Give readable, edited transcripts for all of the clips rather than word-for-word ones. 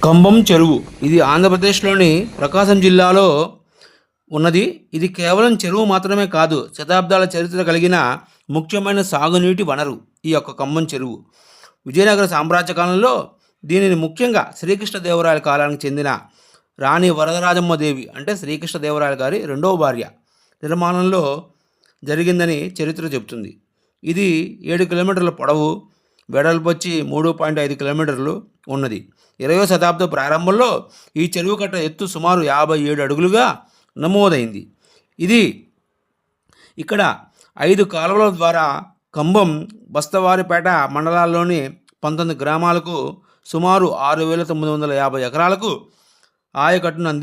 కంబం చెరువు ఇది ఆంధ్రప్రదేశ్లోని ప్రకాశం జిల్లాలో ఉన్నది. ఇది కేవలం చెరువు మాత్రమే కాదు, శతాబ్దాల చరిత్ర కలిగిన ముఖ్యమైన సాగునీటి వనరు ఈ యొక్క కంబం చెరువు. విజయనగర సామ్రాజ్య కాలంలో దీనిని ముఖ్యంగా శ్రీకృష్ణదేవరాయల కాలానికి చెందిన రాణి వరదరాజమ్మదేవి అంటే శ్రీకృష్ణదేవరాయల గారి రెండవ భార్య నిర్మాణంలో జరిగిందని చరిత్ర చెబుతుంది. ఇది 7 కిలోమీటర్ల పొడవు, వెడల్పు వచ్చి 3.5 కిలోమీటర్లు ఉన్నది. 20వ శతాబ్దం ప్రారంభంలో ఈ చెరువు కట్ట ఎత్తు సుమారు 57 అడుగులుగా నమోదైంది. ఇది ఇక్కడ 5 కాలువల ద్వారా కంబం, బస్తవారిపేట మండలాల్లోని 19 గ్రామాలకు సుమారు 6,950 ఎకరాలకు ఆయకట్టును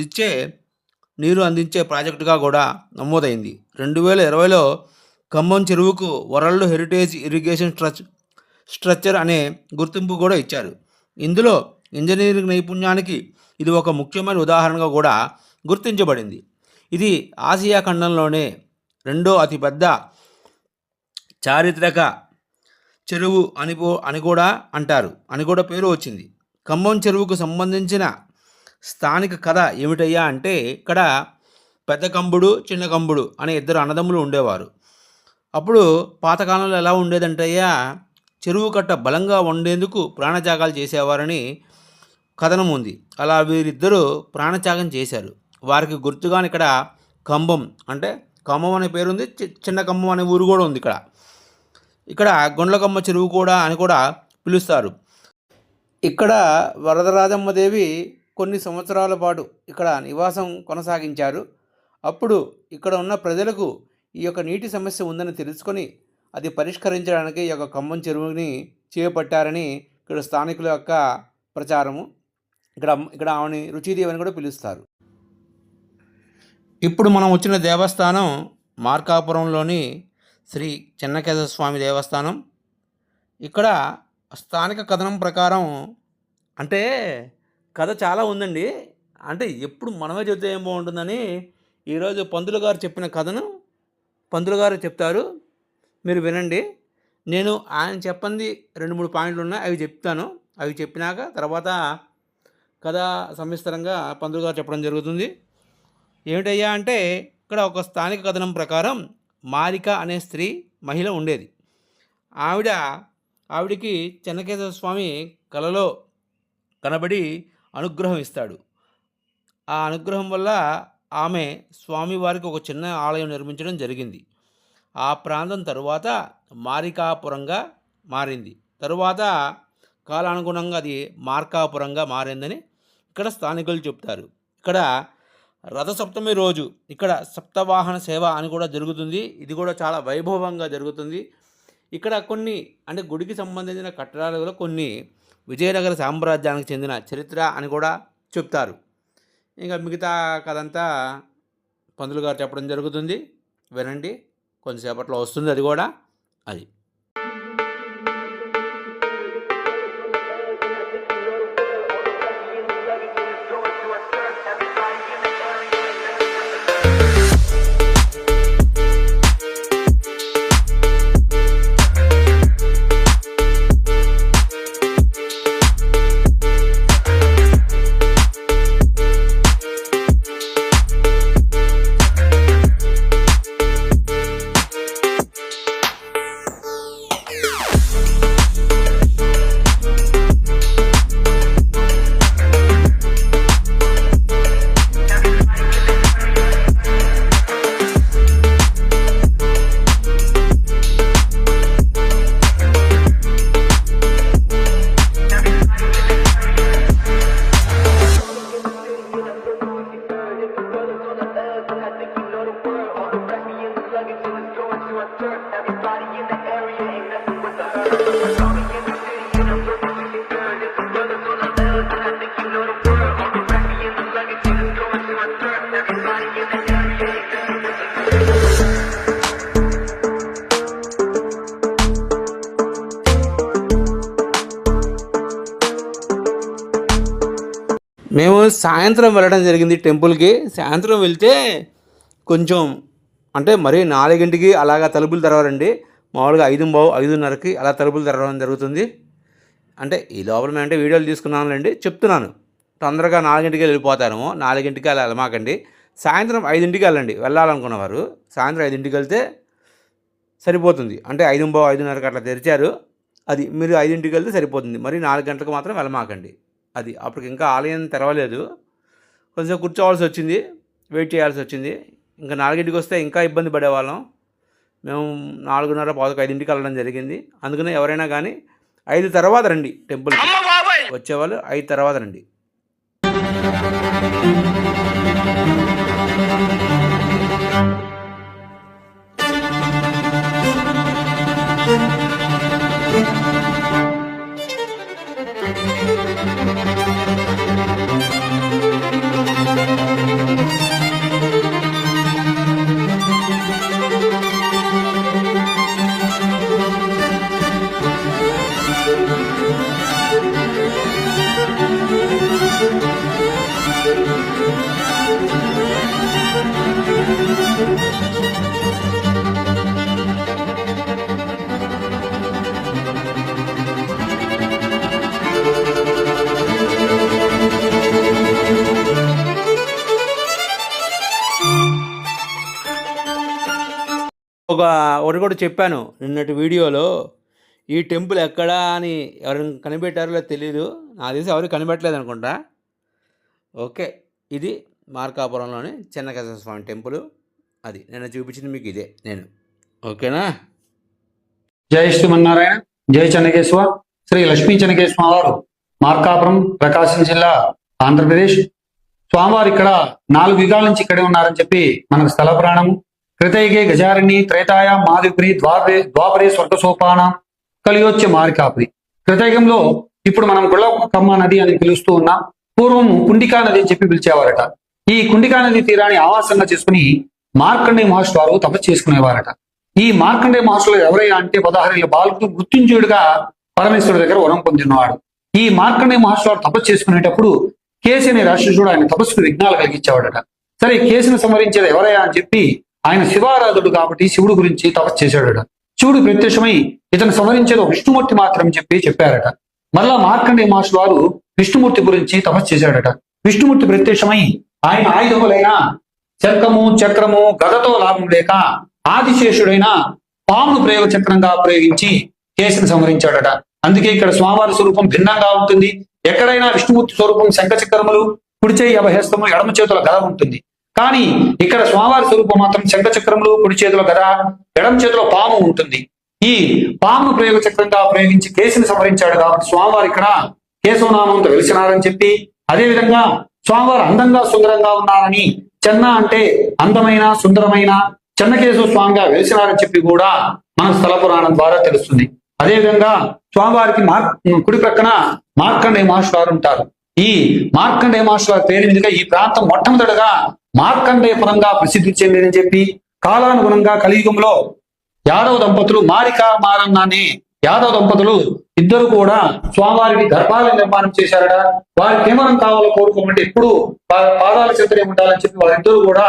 నీరు అందించే ప్రాజెక్టుగా కూడా నమోదైంది. 2020లో కంబం చెరువుకు వరల్డ్ హెరిటేజ్ ఇరిగేషన్ స్ట్రక్చర్ అనే గుర్తింపు కూడా ఇచ్చారు. ఇందులో ఇంజనీరింగ్ నైపుణ్యానికి ఇది ఒక ముఖ్యమైన ఉదాహరణగా కూడా గుర్తించబడింది. ఇది ఆసియా ఖండంలోనే రెండో అతిపెద్ద చారిత్రక చెరువు అని కూడా అంటారు, అని కూడా పేరు వచ్చింది. కంబం చెరువుకు సంబంధించిన స్థానిక కథ ఏమిటయ్యా అంటే, ఇక్కడ పెద్ద కంబుడు, చిన్న కంబుడు అనే 2 అన్నదమ్ములు ఉండేవారు. అప్పుడు పాతకాలంలో ఎలా ఉండేదంటయ్యా, చెరువు కట్ట బలంగా ఉండేందుకు ప్రాణత్యాగాలు చేసేవారని కథనం ఉంది. అలా వీరిద్దరూ ప్రాణత్యాగం చేశారు. వారికి గుర్తుగాని ఇక్కడ కంబం అంటే కంబం అనే పేరుంది, చిన్న కంబం అనే ఊరు కూడా ఉంది. ఇక్కడ గొండ్లకమ్మ చెరువు కూడా అని కూడా పిలుస్తారు. ఇక్కడ వరదరాజమ్మదేవి కొన్ని సంవత్సరాల పాటు ఇక్కడ నివాసం కొనసాగించారు. అప్పుడు ఇక్కడ ఉన్న ప్రజలకు ఈ యొక్క నీటి సమస్య ఉందని తెలుసుకొని అది పరిష్కరించడానికి ఈ యొక్క కంబం చెరువుని చేపట్టారని ఇక్కడ స్థానికుల యొక్క ప్రచారము. ఇక్కడ ఆమెని రుచిదేవి అని కూడా పిలుస్తారు. ఇప్పుడు మనం వచ్చిన దేవస్థానం మార్కాపురంలోని శ్రీ చెన్నకేశవ స్వామి దేవస్థానం. ఇక్కడ స్థానిక కథనం ప్రకారం అంటే కథ చాలా ఉందండి. అంటే ఎప్పుడు మనమే చెబితే ఏం బాగుంటుందని ఈరోజు పంతులు గారు చెప్పిన కథను పంతులు గారు చెప్తారు, మీరు వినండి. నేను ఆయన చెప్పండి 2-3 పాయింట్లు ఉన్నాయి, అవి చెప్తాను. అవి చెప్పినాక తర్వాత కథ సవిస్తరంగా పంతులు గారు చెప్పడం జరుగుతుంది. ఏమిటయ్యా అంటే, ఇక్కడ ఒక స్థానిక కథనం ప్రకారం మారిక అనే మహిళ ఉండేది. ఆవిడికి చెన్నకేశవ స్వామి కలలో కనబడి అనుగ్రహం ఇస్తాడు. ఆ అనుగ్రహం వల్ల ఆమె స్వామివారికి ఒక చిన్న ఆలయం నిర్మించడం జరిగింది. ఆ ప్రాంతం తరువాత మారికాపురంగా మారింది. తరువాత కాలానుగుణంగా అది మార్కాపురంగా మారిందని ఇక్కడ స్థానికులు చెప్తారు. ఇక్కడ రథసప్తమి రోజు ఇక్కడ సప్తవాహన సేవ అని కూడా జరుగుతుంది. ఇది కూడా చాలా వైభవంగా జరుగుతుంది. ఇక్కడ కొన్ని అంటే గుడికి సంబంధించిన కట్టడాలు కొన్ని విజయనగర సామ్రాజ్యానికి చెందిన చరిత్ర అని కూడా చెప్తారు. ఇంకా మిగతా కథంతా పంతులు గారు చెప్పడం జరుగుతుంది, వినండి. కొంతసేపట్లో వస్తుంది అది కూడా. అది మేము సాయంత్రం వెళ్ళడం జరిగింది టెంపుల్కి. సాయంత్రం వెళ్తే కొంచెం అంటే మరీ 4ంటికి అలాగా తలుపులు తెరవరండి. మామూలుగా 5:30కి అలా తలుపులు తెరవడం జరుగుతుంది. అంటే ఈ లోపల మేమంటే వీడియోలు తీసుకున్నానులేండి, చెప్తున్నాను. తొందరగా 4ంటికి వెళ్ళిపోతారు. 4ంటికి అలా వెళ్ళమాకండి. సాయంత్రం 5ంటికి వెళ్ళండి. వెళ్ళాలనుకున్నవారు సాయంత్రం 5ంటికి వెళ్తే సరిపోతుంది. అంటే 5:30కి అట్లా తెరిచారు, అది మీరు 5ంటికి వెళ్తే సరిపోతుంది. మరి 4 గంటలకు మాత్రం వెళ్ళమాకండి. అది అప్పటికి ఇంకా ఆలయం తెరవలేదు, కొంచెం కూర్చోవాల్సి వచ్చింది, వెయిట్ చేయాల్సి వచ్చింది. ఇంకా 4ంటికి వస్తే ఇంకా ఇబ్బంది పడేవాళ్ళం. మేము 4:30 5ంటికి వెళ్ళడం జరిగింది. అందుకనే ఎవరైనా కానీ 5 తర్వాత రండి. టెంపుల్ వచ్చేవాళ్ళు 5 తర్వాత రండి. ఒకటి కూడా చెప్పాను నిన్నటి వీడియోలో, ఈ టెంపుల్ ఎక్కడా అని ఎవరైనా కనిపెట్టారో తెలీదు. నాకు తెలిసి ఎవరు కనిపెట్టలేదు అనుకుంటా. ఓకే, ఇది మార్కాపురంలోని చెన్నకేశవ స్వామి టెంపుల్. అది నేను చూపించింది మీకు ఇదే నేను. ఓకేనా? జై శ్రీమన్నారాయణ, జై చెన్నకేశవ. శ్రీ లక్ష్మీ చెన్నకేశవ వారు, మార్కాపురం, ప్రకాశం జిల్లా, ఆంధ్రప్రదేశ్. స్వామివారు ఇక్కడ 4 యుగాల నుంచి ఇక్కడే ఉన్నారని చెప్పి మనకు స్థల పురాణము. కృతయుగే గజారణి, త్రేతాయ మాదిపురి, ద్వాపరే స్వర్గసోపాన, కలియోచ్య మారికాపురి. కృతయుగంలో ఇప్పుడు మనం గుళ్ళకమ్మ నది అని పిలుస్తూ ఉన్నాం. పూర్వం కుండికా నది అని చెప్పి పిలిచేవారట. ఈ కుండికా నది తీరాన్ని ఆవాసంగా చేసుకుని మార్కండేయ మహర్షి వారు తపస్సు చేసుకునేవారట. ఈ మార్కండేయ మహర్షులు ఎవరయ్యా అంటే 16 బాలుడు మృత్యుంజయుడిగా పరమేశ్వరుడి దగ్గర వరం పొందినవాడు. ఈ మార్కండేయ మహర్షి వారు తపస్సు చేసుకునేటప్పుడు కేసి అనే రాక్షసుడు ఆయన తపస్సుకు విఘ్నాలు కలిగించేవాడట. సరే, కేసును సంహరించేది ఎవరయ్యా అని చెప్పి ఆయన శివారాధుడు కాబట్టి శివుడు గురించి తపస్సు చేశాడట. శివుడు ప్రత్యక్షమై ఇతను సంహరించేది విష్ణుమూర్తి మాత్రం చెప్పారట. మరలా మార్కండేయ మహర్షి వారు విష్ణుమూర్తి గురించి తపస్సు చేశాడట. విష్ణుమూర్తి ప్రత్యక్షమై ఆయన ఆయుధములైన శంఖము, చక్రము, గదతో లాభం లేక ఆదిశేషుడైన పామును ప్రయోగ చక్రంగా ప్రయోగించి కేసును సంహరించాడట. అందుకే ఇక్కడ స్వామివారి స్వరూపం భిన్నంగా ఉంటుంది. ఎక్కడైనా విష్ణుమూర్తి స్వరూపం శంఖ చక్రములు, కుడి చేయి అభయస్తము, ఎడమ చేతుల గద ఉంటుంది. కానీ ఇక్కడ స్వామివారి స్వరూపం మాత్రం శంఖ చక్రములు, కుడి చేతుల గద, ఎడమ చేతిలో పాము ఉంటుంది. ఈ పామును ప్రయోగ చక్రంగా ప్రయోగించి కేసుని సంహరించాడు కాబట్టి స్వామివారు ఇక్కడ కేశవనామంతో వెలిసినారని చెప్పి, అదేవిధంగా స్వామివారు అందంగా సుందరంగా ఉన్నారని, చెన్న అంటే అందమైన సుందరమైన చెన్నకేశవ స్వామిగా వెలిసినారని చెప్పి కూడా మన స్థల పురాణం ద్వారా తెలుస్తుంది. అదేవిధంగా స్వామివారికి కుడి ప్రక్కన మార్కండేయ మహర్షి వారు ఉంటారు. ఈ మార్కండేయ మహర్షి వారి పేరు మీదుగా ఈ ప్రాంతం మొట్టమొదటిగా మార్కండేయపురంగా ప్రసిద్ధి చెందిందని చెప్పి, కాలానుగుణంగా కలియుగంలో యాదవ దంపతులు మారిక మారన్నాన్ని యాదవ దంపతులు ఇద్దరు కూడా స్వామివారికి గర్భాలయ నిర్మాణం చేశారట. వారికి ఏమనం కావాలో కోరుకోమంటే ఎప్పుడు పాదాల చెంతనే ఉండాలని చెప్పి వారిద్దరూ కూడా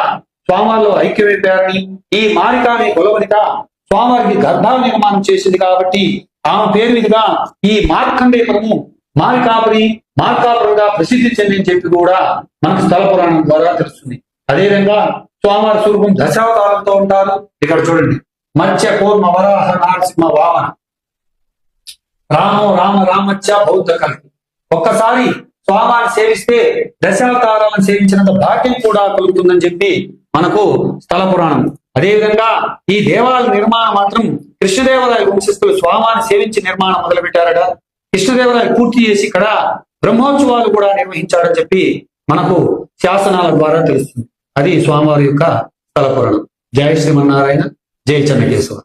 స్వామివారిలో ఐక్యమైపోయారని, ఈ మారిక అనే కులవనిత స్వామివారికి గర్భాల నిర్మాణం చేసింది కాబట్టి ఆమె పేరు మీదుగా ఈ మార్కండేయపురము మార్కాపురంగా ప్రసిద్ధి చెందిని చెప్పి కూడా మనకు స్థల పురాణం ద్వారా తెలుస్తుంది. అదేవిధంగా స్వామివారి స్వరూపం దశావతారంతో ఉంటారు. ఇక్కడ చూడండి, మత్స్య కూర్మ వరాహ నరసింహ వామన, రామో రామ రామచ్చ బౌద్ధ కలిపి. ఒక్కసారి స్వామివారిని సేవిస్తే దశావతారాలను సేవించినంత భాగ్యం కూడా కలుగుతుందని చెప్పి మనకు స్థల పురాణం. అదేవిధంగా ఈ దేవాలయ నిర్మాణం మాత్రం కృష్ణదేవరాయ వంశస్థులు స్వామివారిని సేవించి నిర్మాణం మొదలు పెట్టారట. కృష్ణదేవరాయ పూర్తి చేసి ఇక్కడ బ్రహ్మోత్సవాలు కూడా నిర్వహించాడని చెప్పి మనకు శాసనాల ద్వారా తెలుస్తుంది. అది స్వామివారి యొక్క స్థల పురాణం. జై శ్రీమన్నారాయణ, జై చెన్నకేశవ.